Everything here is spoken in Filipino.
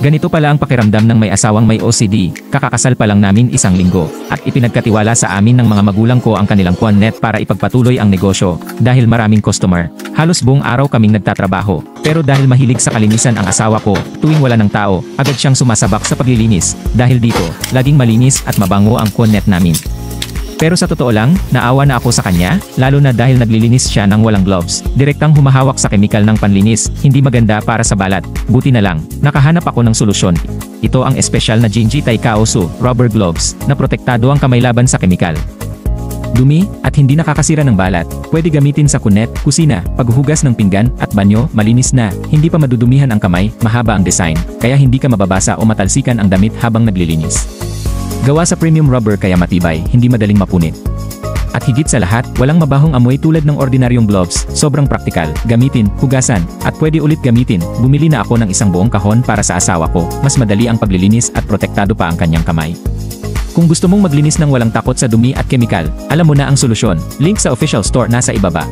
Ganito pala ang pakiramdam ng may asawang may OCD, kakakasal pa lang namin 1 linggo, at ipinagkatiwala sa amin ng mga magulang ko ang kanilang Quonnet para ipagpatuloy ang negosyo, dahil maraming customer. Halos buong araw kaming nagtatrabaho, pero dahil mahilig sa kalinisan ang asawa ko, tuwing wala ng tao, agad siyang sumasabak sa paglilinis, dahil dito, laging malinis at mabango ang Quonnet namin. Pero sa totoo lang, naawa na ako sa kanya, lalo na dahil naglilinis siya ng walang gloves. Direktang humahawak sa kemikal ng panlinis, hindi maganda para sa balat. Buti na lang, nakahanap ako ng solusyon. Ito ang espesyal na Jinji Taikaosu rubber gloves, na protektado ang kamay laban sa kemikal. Dumi, at hindi nakakasira ng balat. Pwede gamitin sa kunet, kusina, paghuhugas ng pinggan, at banyo, malinis na. Hindi pa madudumihan ang kamay, mahaba ang design, kaya hindi ka mababasa o matalsikan ang damit habang naglilinis. Gawa sa premium rubber kaya matibay, hindi madaling mapunit. At higit sa lahat, walang mabahong amoy tulad ng ordinaryong gloves, sobrang praktikal, gamitin, hugasan, at pwede ulit gamitin. Bumili na ako ng 1 buong kahon para sa asawa ko, mas madali ang paglilinis at protektado pa ang kanyang kamay. Kung gusto mong maglinis ng walang takot sa dumi at kemikal, alam mo na ang solusyon. Link sa official store nasa ibaba.